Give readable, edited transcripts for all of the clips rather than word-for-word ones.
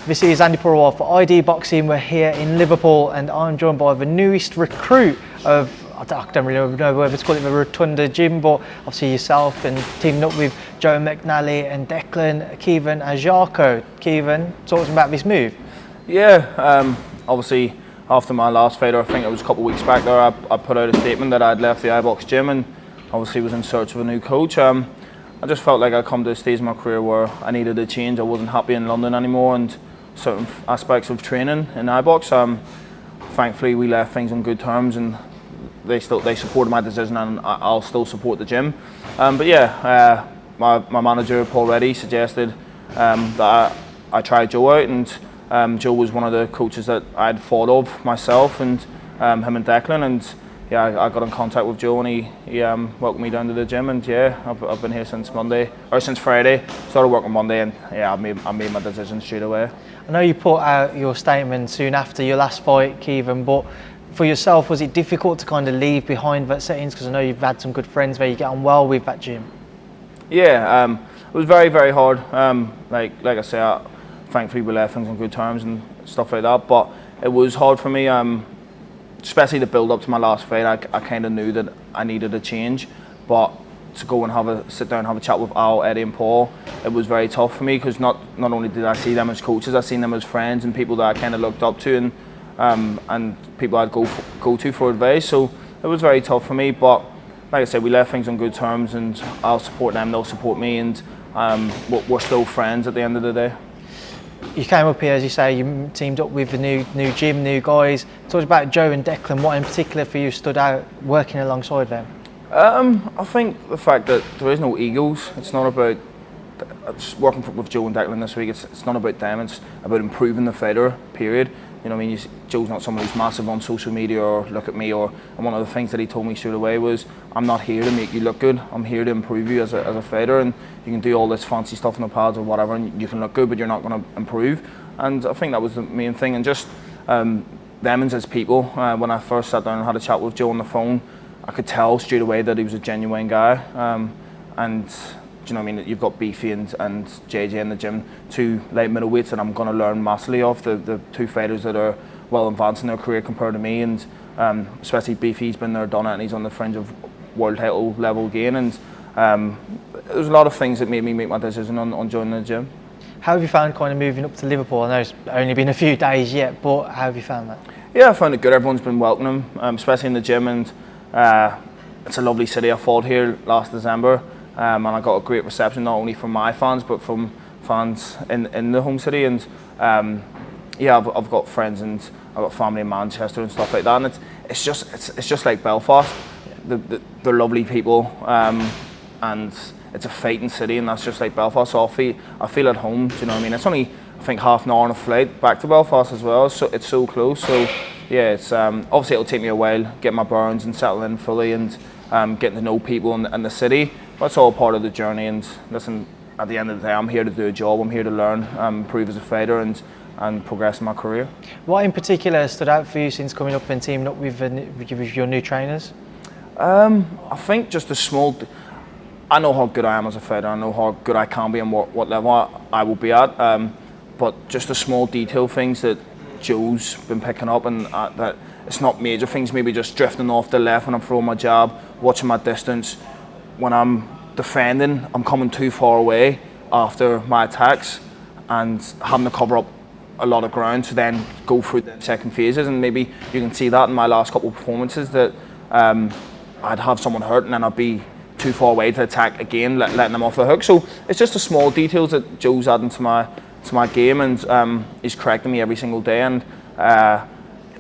This is Andi Purewal for ID Boxing. We're here in Liverpool and I'm joined by the newest recruit of, I don't really know whether it's called the Rotunda Gym, but obviously yourself and teaming up with Joe McNally and Declan, Caoimhin Agyarko. Caoimhin, talk to me about this move. Yeah, obviously after my last fight, or I think it was a couple of weeks back there, I put out a statement that I'd left the iBox gym and obviously was in search of a new coach. I just felt like I'd come to a stage in my career where I needed a change. I wasn't happy in London anymore, and certain aspects of training in iBox. Thankfully, we left things on good terms, and they supported my decision, and I'll still support the gym. But yeah, my manager Paul Reddy suggested that I try Joe out, and Joe was one of the coaches that I'd thought of myself, and him and Declan, and yeah, I got in contact with Joe and he welcomed me down to the gym, and yeah, I've been here since Friday. Started working Monday, and yeah, I made my decision straight away. I know you put out your statement soon after your last fight, Caoimhin, but for yourself, was it difficult to kind of leave behind that settings? Because I know you've had some good friends there, you get on well with that gym. Yeah, it was very, very hard. Like I say, thankfully we left things on good terms and stuff like that, but it was hard for me. Especially the build up to my last fight, I kind of knew that I needed a change, but to go and sit down and have a chat with Al, Eddie and Paul, it was very tough for me, because not only did I see them as coaches, I seen them as friends and people that I kind of looked up to, and people I'd go to for advice. So it was very tough for me, but like I said, we left things on good terms, and I'll support them, they'll support me, and we're still friends at the end of the day. You came up here, as you say, you teamed up with the new gym, new guys. Talk about Joe and Declan. What in particular for you stood out working alongside them? I think the fact that there is no egos. It's not about just working with Joe and Declan this week. It's not about them. It's about improving the fighter. Period. You know what I mean? Joe's not someone who's massive on social media or look at me. And one of the things that he told me straight away was, I'm not here to make you look good. I'm here to improve you as a fighter. And you can do all this fancy stuff in the pads or whatever, and you can look good, but you're not going to improve. And I think that was the main thing. And just them as people. When I first sat down and had a chat with Joe on the phone, I could tell straight away that he was a genuine guy. And do you know what I mean? You've got Beefy and JJ in the gym, two light middleweights that I'm going to learn massively off. The two fighters that are well advanced in their career compared to me, and especially Beefy's been there, done it, and he's on the fringe of world title level again. And there's a lot of things that made me make my decision on joining the gym. How have you found kind of moving up to Liverpool? I know it's only been a few days yet, but how have you found that? Yeah, I found it good. Everyone's been welcoming, especially in the gym, and it's a lovely city. I fought here last December. And I got a great reception, not only from my fans but from fans in the home city, and yeah, I've got friends and I've got family in Manchester and stuff like that, and it's just like Belfast. They're lovely people, and it's a fighting city, and that's just like Belfast. So I feel at home. Do you know what I mean? It's only, I think, half an hour on a flight back to Belfast as well, so it's so close. So yeah, it's obviously it'll take me a while get my bearings and settle in fully, and getting to know people and the city. That's all part of the journey, and listen, at the end of the day, I'm here to do a job. I'm here to learn, improve as a fighter, and progress in my career. What in particular stood out for you since coming up and teaming up with your new trainers? I think just I know how good I am as a fighter. I know how good I can be and what level I will be at. But just the small detail things that Joe's been picking up, and that it's not major things, maybe just drifting off the left when I'm throwing my jab, watching my distance. When I'm defending, I'm coming too far away after my attacks and having to cover up a lot of ground to then go through the second phases. And maybe you can see that in my last couple of performances, that I'd have someone hurt and then I'd be too far away to attack again, letting them off the hook. So it's just the small details that Joe's adding to my game, and he's correcting me every single day. And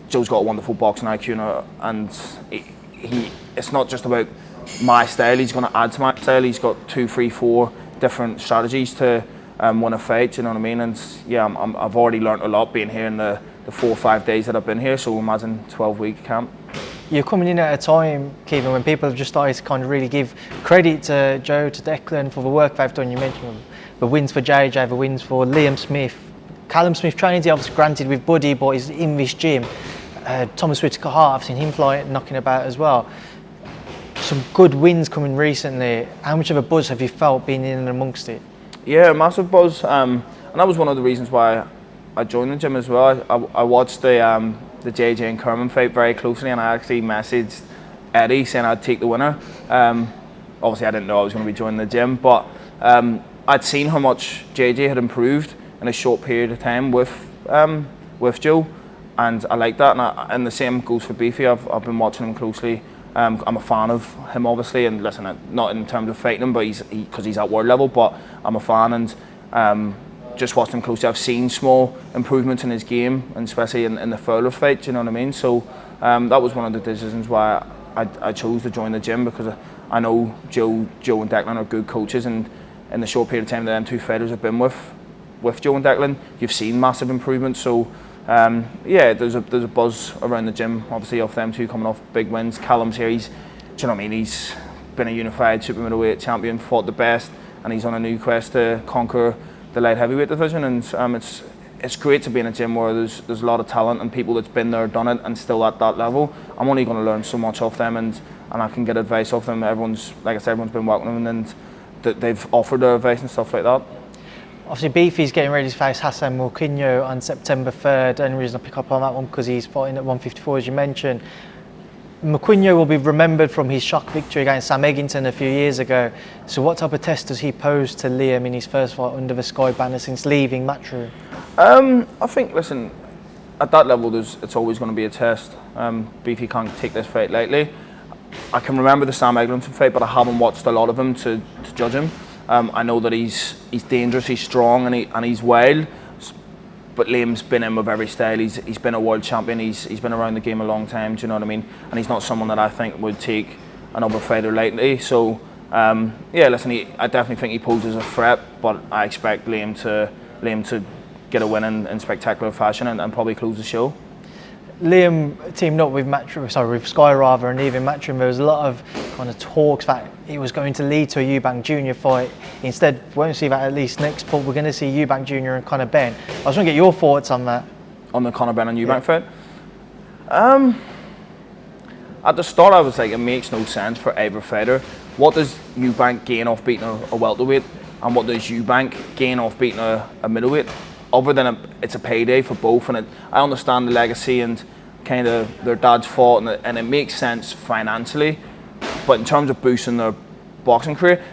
Joe's got a wonderful boxing IQ, and it's not just about my style. He's going to add to my style. He's got 2, 3, 4 different strategies to win a fight. You know what I mean? And yeah, I've already learnt a lot being here in the 4 or 5 days that I've been here. So imagine 12-week camp. You're coming in at a time, Caoimhin, when people have just started to kind of really give credit to Joe, to Declan for the work they've done. You mentioned the wins for JJ, the wins for Liam Smith, Callum Smith training, he obviously granted with Buddy, but he's in this gym. Thomas Whitaker Hart, I've seen him knocking about as well. Some good wins coming recently. How much of a buzz have you felt being in and amongst it? Yeah, massive buzz. And that was one of the reasons why I joined the gym as well. I watched the JJ and Caoimhin fight very closely, and I actually messaged Eddie saying I'd take the winner. Obviously I didn't know I was going to be joining the gym, but I'd seen how much JJ had improved in a short period of time with Joe, and I like that. And the same goes for Beefy. I've been watching him closely. I'm a fan of him, obviously, and listen, not in terms of fighting him, but because he's at world level. But I'm a fan, and just watching him closely, I've seen small improvements in his game, and especially in the Fowler fight. Do you know what I mean? So that was one of the decisions why I chose to join the gym, because I know Joe and Declan are good coaches, and in the short period of time that them two fighters have been with Joe and Declan, you've seen massive improvements. So yeah, there's a buzz around the gym, obviously, off them two coming off big wins. Callum's here, do you know what I mean? He's been a unified super middleweight champion, fought the best, and he's on a new quest to conquer the light heavyweight division. And it's great to be in a gym where there's a lot of talent and people that's been there, done it, and still at that level. I'm only going to learn so much off them, and I can get advice off them. Everyone's, like I said, everyone's been welcoming, and they've offered their advice and stuff like that. Obviously, Beefy's getting ready to face Smith-Mwakinyo on September 3rd. Only reason I pick up on that one because he's fighting at 154, as you mentioned. Mwakinyo will be remembered from his shock victory against Sam Eggington a few years ago. So what type of test does he pose to Liam in his first fight under the Sky banner since leaving Matchroom? I think, listen, at that level, it's always going to be a test. Beefy can't take this fight lightly. I can remember the Sam Eggington fight, but I haven't watched a lot of him to judge him. I know that he's dangerous, he's strong, and he's wild. But Liam's been in with every style. He's been a world champion. He's been around the game a long time. Do you know what I mean? And he's not someone that I think would take another fighter lightly. So yeah, listen, I definitely think he poses a threat, but I expect Liam to get a win in spectacular fashion and probably close the show. Liam teamed up with Sky rather, and even Matchroom. There was a lot of kind of talks that it was going to lead to a Eubank Jr fight. Instead, we won't see that at least next, but we're going to see Eubank Jr and Conor Benn. I was going to get your thoughts on that. On the Conor Benn and Eubank fight? At the start, I was like, it makes no sense for either fighter. What does Eubank gain off beating a welterweight, and what does Eubank gain off beating a middleweight? Other than it's a payday for both, and I understand the legacy and kind of their dad's fought, and it makes sense financially, but in terms of boosting their boxing career,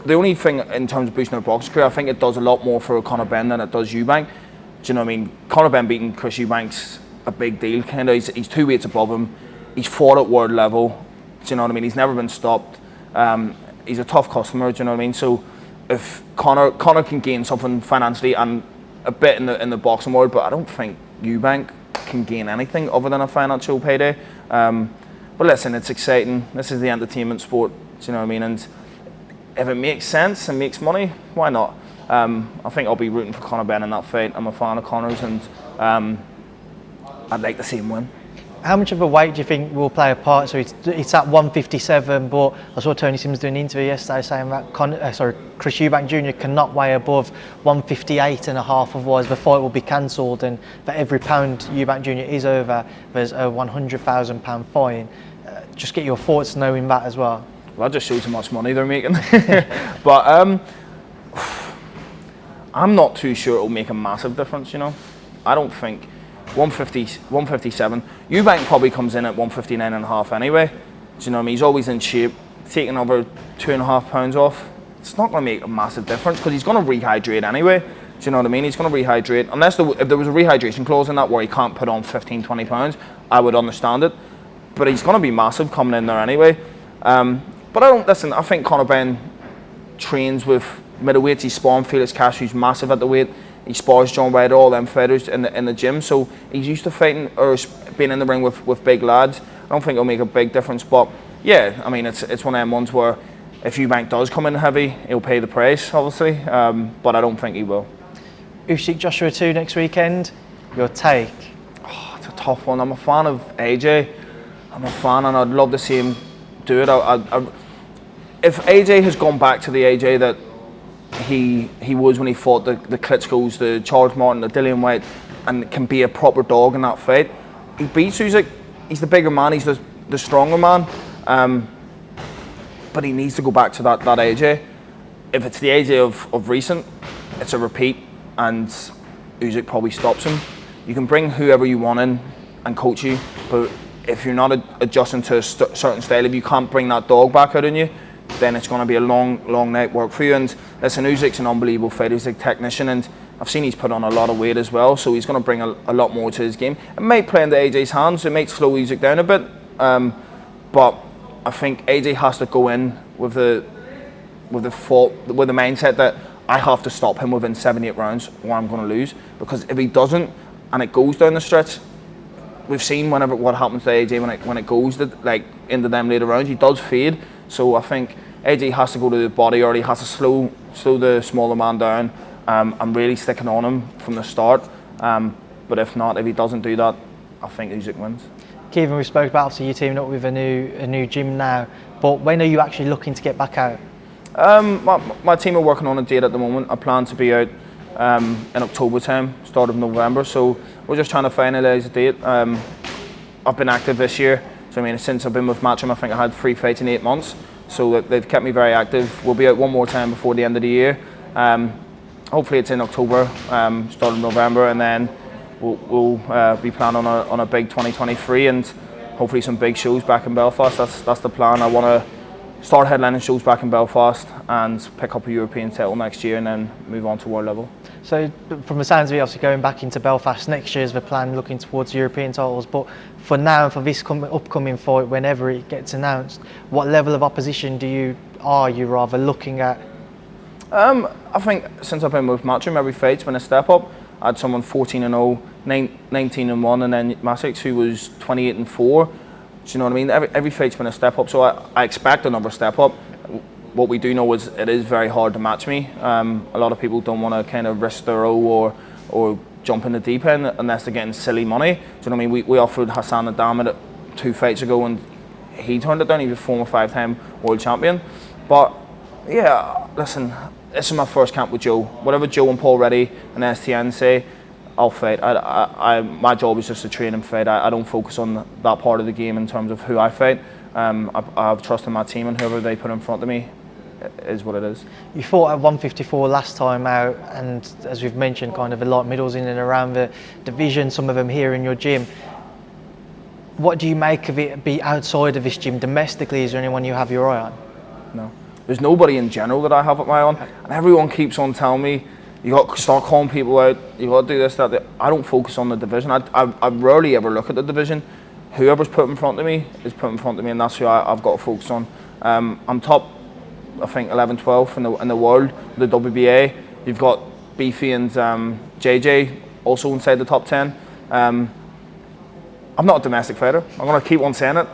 the only thing in terms of boosting their boxing career, I think it does a lot more for Conor Benn than it does Eubank. Do you know what I mean? Conor Benn beating Chris Eubank's a big deal. Kind of, he's 2 weights above him. He's fought at world level. Do you know what I mean? He's never been stopped. He's a tough customer. Do you know what I mean? So if Conor can gain something financially and a bit in the boxing world, but I don't think Eubank can gain anything other than a financial payday. But listen, it's exciting. This is the entertainment sport. Do you know what I mean? And if it makes sense and makes money, why not? I think I'll be rooting for Conor Benn in that fight. I'm a fan of Conor's, and I'd like to see him win. How much of a weight do you think will play a part? So it's at 157, but I saw Tony Sims doing an interview yesterday saying that Chris Eubank Jr cannot weigh above 158 and a half, otherwise the fight will be cancelled, and for every pound Eubank Jr is over, there's a £100,000 fine. Just get your thoughts knowing that as well. Well, that just shows how much money they're making. But I'm not too sure it'll make a massive difference, you know. I don't think 157. Eubank probably comes in at 159 and a half anyway. Do you know what I mean? He's always in shape. Taking another 2.5 pounds off, it's not going to make a massive difference because he's going to rehydrate anyway. Do you know what I mean? He's going to rehydrate. Unless if there was a rehydration clause in that where he can't put on 15, 20 pounds, I would understand it. But he's going to be massive coming in there anyway. But I think Conor Benn trains with middleweights. He's sparring Felix Cash, who's massive at the weight. He spars John Ryder, all them fighters in the gym, so he's used to fighting or being in the ring with big lads. I don't think it'll make a big difference, but yeah, I mean it's one of them ones where if Eubank does come in heavy, he'll pay the price, obviously, but I don't think he will. Usyk-Joshua 2 next weekend. Your take? Oh, it's a tough one. I'm a fan of AJ. I'm a fan, and I'd love to see him do it. If AJ has gone back to the AJ that he was when he fought the Klitschko's, the Charles Martin, the Dillian White, and can be a proper dog in that fight. He beats Usyk. He's the bigger man. He's the stronger man. But he needs to go back to that AJ. If it's the AJ of recent, it's a repeat, and Usyk probably stops him. You can bring whoever you want in and coach you, but if you're not adjusting to a certain style, if you can't bring that dog back out in you, then it's going to be a long night work for you. And listen, Usyk's an unbelievable fighter. He's a technician, and I've seen he's put on a lot of weight as well, so he's going to bring a lot more to his game. It might play into AJ's hands. It might slow Usyk down a bit, but I think AJ has to go in with the mindset that I have to stop him within 7-8 rounds, or I'm going to lose. Because if he doesn't, and it goes down the stretch, we've seen what happens to AJ when it goes into them later rounds. He does fade. So I think AJ has to go to the body early. He has to slow the smaller man down and really sticking on him from the start. But if he doesn't do that, I think Usyk wins. Caoimhin, we spoke about obviously you teaming up with a new gym now, but when are you actually looking to get back out? My team are working on a date at the moment. I plan to be out in October time, start of November. So we're just trying to finalise a date. I've been active this year. So I mean, since I've been with Matchroom, I think I had 3 fights in 8 months. So they've kept me very active. We'll be out one more time before the end of the year. Hopefully it's in October, start of November, and then we'll be planning on a big 2023 and hopefully some big shows back in Belfast. That's the plan. I want to start headlining shows back in Belfast and pick up a European title next year and then move on to world level. So from the sounds of it, obviously going back into Belfast next year is the plan, looking towards European titles, but for now, for this upcoming fight, whenever it gets announced, what level of opposition are you rather looking at? I think since I've been with Matchroom, every fight's been a step up. I had someone 14-0, 19-1, and then Masix, who was 28-4. Do you know what I mean? Every fight's been a step up, so I expect another step up. What we do know is it is very hard to match me. A lot of people don't want to kind of risk their own or jump in the deep end unless they're getting silly money. Do you know what I mean? We offered Hassan Adam 2 fights ago and he turned it down. He was a former 5-time world champion. But yeah, listen, this is my first camp with Joe. Whatever Joe and Paul Reddy and STN say, I'll fight. My job is just to train and fight. I don't focus on that part of the game in terms of who I fight. I have trust in my team, and whoever they put in front of me is what it is. You fought at 154 last time out, and as we've mentioned, kind of a lot of middles in and around the division, some of them here in your gym. What do you make of it be outside of this gym domestically? Is there anyone you have your eye on? No. There's nobody in general that I have my eye on, and everyone keeps on telling me, you got to start calling people out, you got to do this, that. I don't focus on the division. I rarely ever look at the division. Whoever's put in front of me is put in front of me, and that's who I've got to focus on. I'm top, I think, 11, 12 in the world, the WBA. You've got Beefy and JJ also inside the top 10. I'm not a domestic fighter. I'm going to keep on saying it.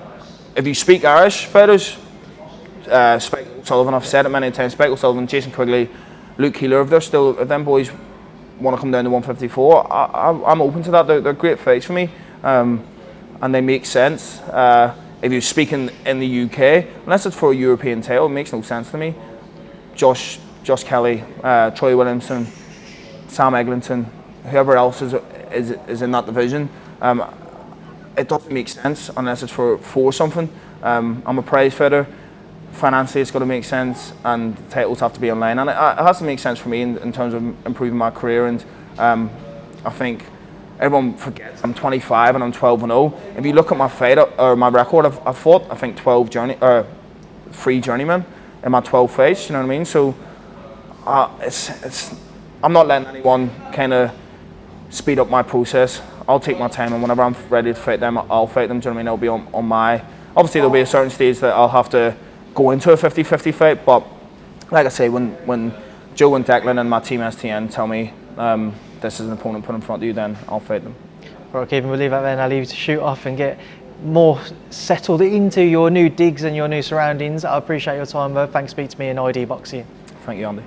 If you speak Irish fighters, Spike O'Sullivan, I've said it many times, Spike O'Sullivan, Jason Quigley, Luke Keeler, if them boys want to come down to 154, I'm open to that. They're great fights for me, and they make sense. If you're speaking in the UK, unless it's for a European title, it makes no sense to me. Josh Kelly, Troy Williamson, Sam Eglinton, whoever else is in that division, it doesn't make sense unless it's for something. I'm a prize fighter. Financially, it's got to make sense, and the titles have to be online, and it has to make sense for me in terms of improving my career. And I think everyone forgets I'm 25 and I'm 12-0. If you look at my fight or my record, I've fought, I think, 3 journeymen in my 12 fights. You know what I mean? So I'm not letting anyone kind of speed up my process. I'll take my time, and whenever I'm ready to fight them, I'll fight them. Do you know what I mean? It'll be on my. Obviously, there'll be a certain stage that I'll have to go into a 50-50 fight, but like I say, when Joe and Declan and my team STN tell me this is an opponent put in front of you, then I'll fight them. Right, Caoimhin, we'll leave that there and I'll leave you to shoot off and get more settled into your new digs and your new surroundings. I appreciate your time, though. Thanks for speaking to me in ID Boxing. Thank you, Andy.